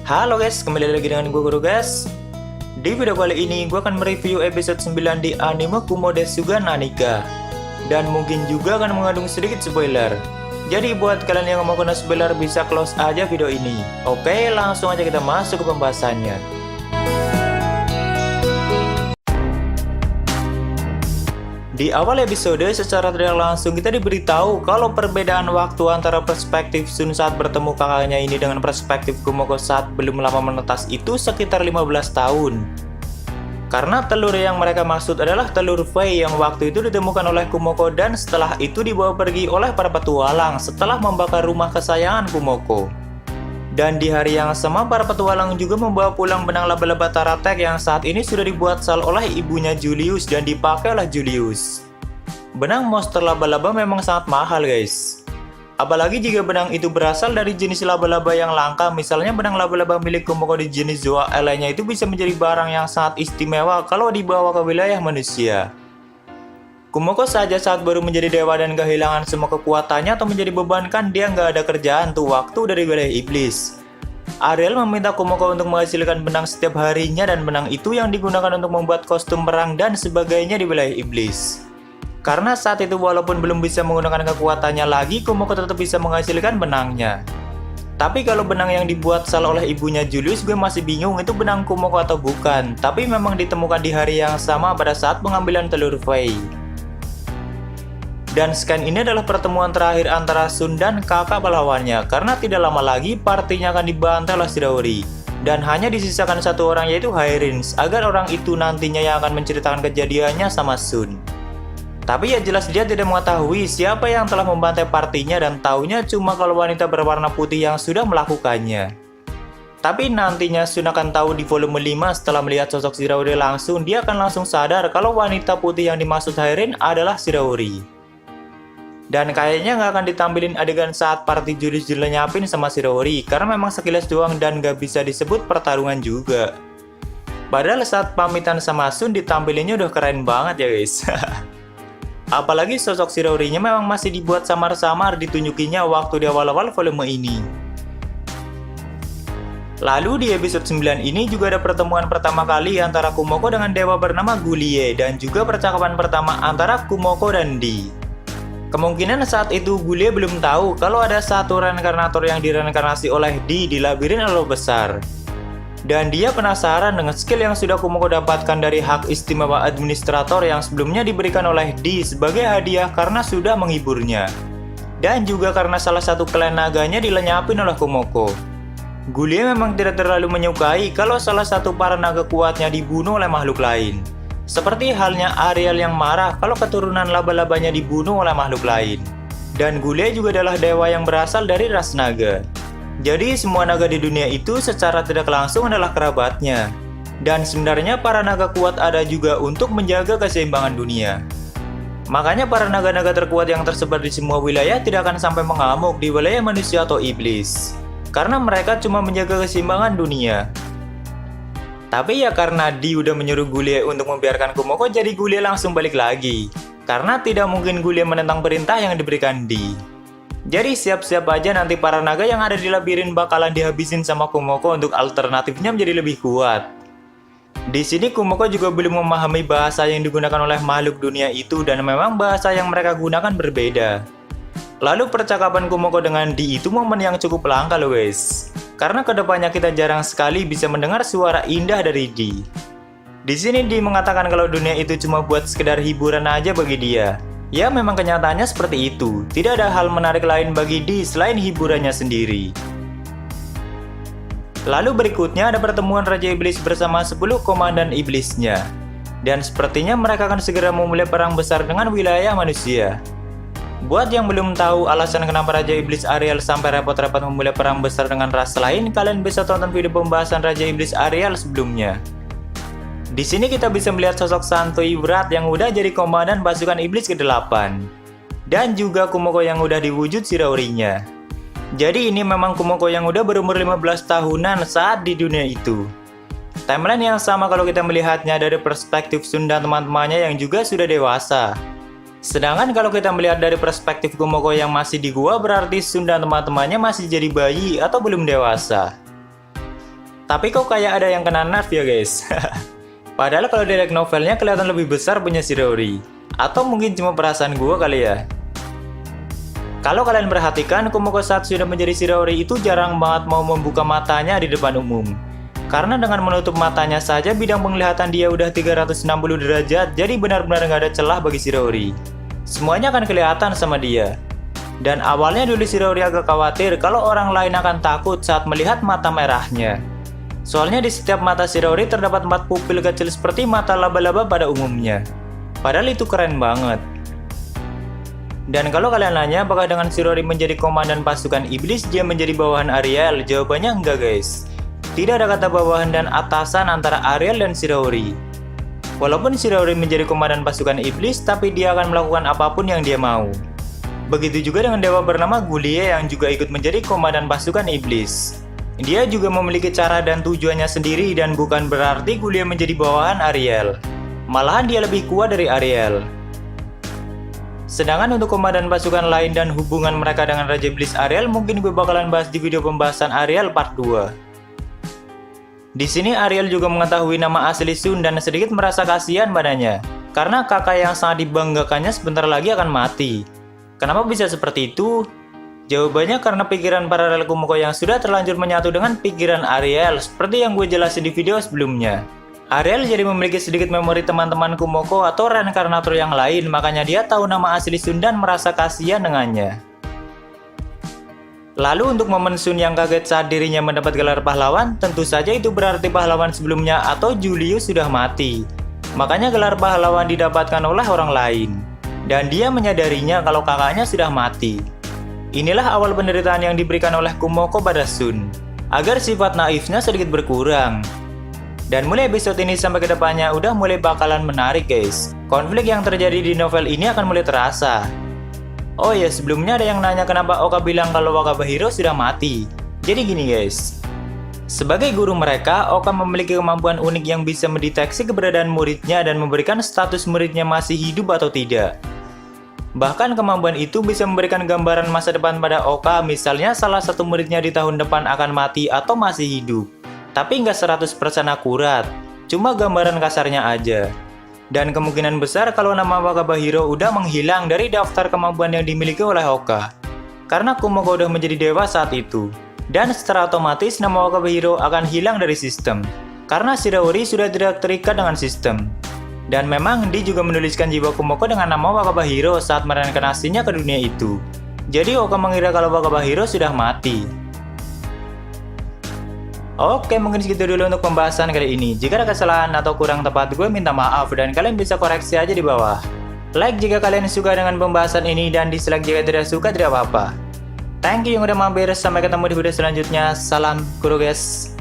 Halo guys, kembali lagi dengan gue Guru guys. Di video kali ini gue akan mereview episode 9 di anime Kumo Desuga Nanika. Dan mungkin juga akan mengandung sedikit spoiler. Jadi buat kalian yang mau kena spoiler bisa close aja video ini. Oke, langsung aja kita masuk ke pembahasannya. Di awal episode, secara tidak langsung kita diberitahu kalau perbedaan waktu antara perspektif Sun saat bertemu kakaknya ini dengan perspektif Kumoko saat belum lama menetas itu sekitar 15 tahun. Karena telur yang mereka maksud adalah telur Fei yang waktu itu ditemukan oleh Kumoko dan setelah itu dibawa pergi oleh para petualang setelah membakar rumah kesayangan Kumoko. Dan di hari yang sama, para petualang juga membawa pulang benang laba-laba Taratek yang saat ini sudah dibuat sal oleh ibunya Julius dan dipakai oleh Julius. Benang monster laba-laba memang sangat mahal guys. Apalagi jika benang itu berasal dari jenis laba-laba yang langka, misalnya benang laba-laba milik Kumoko di jenis Zoa lainnya itu bisa menjadi barang yang sangat istimewa kalau dibawa ke wilayah manusia. Kumoko saja saat baru menjadi dewa dan kehilangan semua kekuatannya atau menjadi beban kan dia nggak ada kerjaan tuh waktu dari wilayah iblis. Ariel meminta Kumoko untuk menghasilkan benang setiap harinya dan benang itu yang digunakan untuk membuat kostum perang dan sebagainya di wilayah iblis. Karena saat itu walaupun belum bisa menggunakan kekuatannya lagi, Kumoko tetap bisa menghasilkan benangnya. Tapi kalau benang yang dibuat sal oleh ibunya Julius gue masih bingung itu benang Kumoko atau bukan. Tapi memang ditemukan di hari yang sama pada saat pengambilan telur Fei. Dan scan ini adalah pertemuan terakhir antara Sun dan kakak pahlawannya karena tidak lama lagi partinya akan dibantai oleh Shiraori. Dan hanya disisakan satu orang yaitu Hairins agar orang itu nantinya yang akan menceritakan kejadiannya sama Sun. Tapi ya jelas dia tidak mengetahui siapa yang telah membantai partinya dan taunya cuma kalau wanita berwarna putih yang sudah melakukannya. Tapi nantinya Sun akan tahu di volume 5 setelah melihat sosok Shiraori langsung dia akan langsung sadar kalau wanita putih yang dimaksud Hairin adalah Shiraori. Dan kayaknya nggak akan ditampilin adegan saat party Julius dilenyapin sama Shiraori karena memang sekilas doang dan nggak bisa disebut pertarungan juga. Padahal saat pamitan sama Sun ditampilinnya udah keren banget ya guys. Apalagi sosok Shiraori-nya memang masih dibuat samar-samar ditunjukinya waktu di awal-awal volume ini. Lalu di episode 9 ini juga ada pertemuan pertama kali antara Kumoko dengan dewa bernama Gulie dan juga percakapan pertama antara Kumoko dan Di. Kemungkinan saat itu Gulie belum tahu kalau ada satu reinkarnator yang direinkarnasi oleh Di labirin alam besar. Dan dia penasaran dengan skill yang sudah Kumoko dapatkan dari hak istimewa administrator yang sebelumnya diberikan oleh Di sebagai hadiah karena sudah menghiburnya. Dan juga karena salah satu klan naganya dilenyapin oleh Kumoko. Gulie memang tidak terlalu menyukai kalau salah satu para naga kuatnya dibunuh oleh makhluk lain. Seperti halnya Ariel yang marah kalau keturunan laba-labanya dibunuh oleh makhluk lain. Dan Gulie juga adalah dewa yang berasal dari ras naga. Jadi semua naga di dunia itu secara tidak langsung adalah kerabatnya. Dan sebenarnya para naga kuat ada juga untuk menjaga keseimbangan dunia. Makanya para naga-naga terkuat yang tersebar di semua wilayah tidak akan sampai mengamuk di wilayah manusia atau iblis. Karena mereka cuma menjaga keseimbangan dunia. Tapi ya karena Di udah menyuruh Gulie untuk membiarkan Kumoko, jadi Gulie langsung balik lagi. Karena tidak mungkin Gulie menentang perintah yang diberikan Di. Jadi siap-siap aja nanti para naga yang ada di labirin bakalan dihabisin sama Kumoko untuk alternatifnya menjadi lebih kuat. Di sini Kumoko juga belum memahami bahasa yang digunakan oleh makhluk dunia itu dan memang bahasa yang mereka gunakan berbeda. Lalu percakapan Kumoko dengan Di itu momen yang cukup langka loh guys. Karena kedepannya kita jarang sekali bisa mendengar suara indah dari Di. Di sini Di mengatakan kalau dunia itu cuma buat sekedar hiburan aja bagi dia. Ya memang kenyataannya seperti itu. Tidak ada hal menarik lain bagi Di selain hiburannya sendiri. Lalu berikutnya ada pertemuan Raja Iblis bersama 10 komandan iblisnya. Dan sepertinya mereka akan segera memulai perang besar dengan wilayah manusia. Buat yang belum tahu alasan kenapa Raja Iblis Ariel sampai repot-repot memulai perang besar dengan ras lain, kalian bisa tonton video pembahasan Raja Iblis Ariel sebelumnya. Di sini kita bisa melihat sosok Santuy Wrath yang udah jadi komandan pasukan iblis ke-8. Dan juga Kumoko yang udah diwujud Shiraori-nya. Jadi ini memang Kumoko yang udah berumur 15 tahunan saat di dunia itu. Timeline yang sama kalau kita melihatnya dari perspektif Sun dan teman-temannya yang juga sudah dewasa. Sedangkan kalau kita melihat dari perspektif Kumoko yang masih di gua, berarti Sun dan teman-temannya masih jadi bayi atau belum dewasa. Tapi kok kayak ada yang kena nerf ya guys. Padahal kalau direct novelnya kelihatan lebih besar punya Shiraori. Atau mungkin cuma perasaan gue kali ya. Kalau kalian perhatikan, Kumoko saat sudah menjadi Shiraori itu jarang banget mau membuka matanya di depan umum. Karena dengan menutup matanya saja bidang penglihatan dia udah 360 derajat, jadi benar-benar nggak ada celah bagi Shiraori. Semuanya akan kelihatan sama dia. Dan awalnya dulu Shiraori agak khawatir kalau orang lain akan takut saat melihat mata merahnya. Soalnya di setiap mata Shiraori terdapat 4 pupil kecil seperti mata laba-laba pada umumnya. Padahal itu keren banget. Dan kalau kalian nanya apakah dengan Shiraori menjadi komandan pasukan iblis dia menjadi bawahan Ariel? Jawabannya enggak guys. Tidak ada kata bawahan dan atasan antara Ariel dan Shiraori. Walaupun Shiraori menjadi komandan pasukan iblis, tapi dia akan melakukan apapun yang dia mau. Begitu juga dengan dewa bernama Gulie yang juga ikut menjadi komandan pasukan iblis. Dia juga memiliki cara dan tujuannya sendiri dan bukan berarti Gulie menjadi bawahan Ariel. Malahan dia lebih kuat dari Ariel. Sedangkan untuk komandan pasukan lain dan hubungan mereka dengan Raja Iblis Ariel mungkin gue bakalan bahas di video pembahasan Ariel part 2. Di sini Ariel juga mengetahui nama asli Sun dan sedikit merasa kasihan padanya. Karena kakak yang sangat dibanggakannya sebentar lagi akan mati. Kenapa bisa seperti itu? Jawabannya karena pikiran paralel Kumoko yang sudah terlanjur menyatu dengan pikiran Ariel seperti yang gue jelasin di video sebelumnya. Ariel jadi memiliki sedikit memori teman-teman Kumoko atau reinkarnator yang lain, makanya dia tahu nama asli Sun dan merasa kasihan dengannya. Lalu untuk momen Sun yang kaget saat dirinya mendapat gelar pahlawan, tentu saja itu berarti pahlawan sebelumnya atau Julius sudah mati. Makanya gelar pahlawan didapatkan oleh orang lain. Dan dia menyadarinya kalau kakaknya sudah mati. Inilah awal penderitaan yang diberikan oleh Kumoko pada Sun, agar sifat naifnya sedikit berkurang. Dan mulai episode ini sampai ke depannya udah mulai bakalan menarik guys. Konflik yang terjadi di novel ini akan mulai terasa. Oh ya, sebelumnya ada yang nanya kenapa Oka bilang kalau Wakabahiro sudah mati. Jadi gini guys. Sebagai guru mereka, Oka memiliki kemampuan unik yang bisa mendeteksi keberadaan muridnya dan memberikan status muridnya masih hidup atau tidak. Bahkan kemampuan itu bisa memberikan gambaran masa depan pada Oka, misalnya salah satu muridnya di tahun depan akan mati atau masih hidup. Tapi nggak 100% akurat, cuma gambaran kasarnya aja. Dan kemungkinan besar kalau nama Wakabahiro udah menghilang dari daftar kemampuan yang dimiliki oleh Oka. Karena Kumoko udah menjadi dewa saat itu. Dan secara otomatis nama Wakabahiro akan hilang dari sistem. Karena Shiraori sudah tidak terikat dengan sistem. Dan memang dia juga menuliskan jiwa Kumoko dengan nama Wakabahiro saat mereinkarnasinya ke dunia itu. Jadi Oka mengira kalau Wakabahiro sudah mati. Oke, mungkin segitu dulu untuk pembahasan kali ini. Jika ada kesalahan atau kurang tepat, gue minta maaf dan kalian bisa koreksi aja di bawah. Like jika kalian suka dengan pembahasan ini dan dislike jika tidak suka, tidak apa-apa. Thank you yang udah mampir, sampai ketemu di video selanjutnya. Salam guru guys.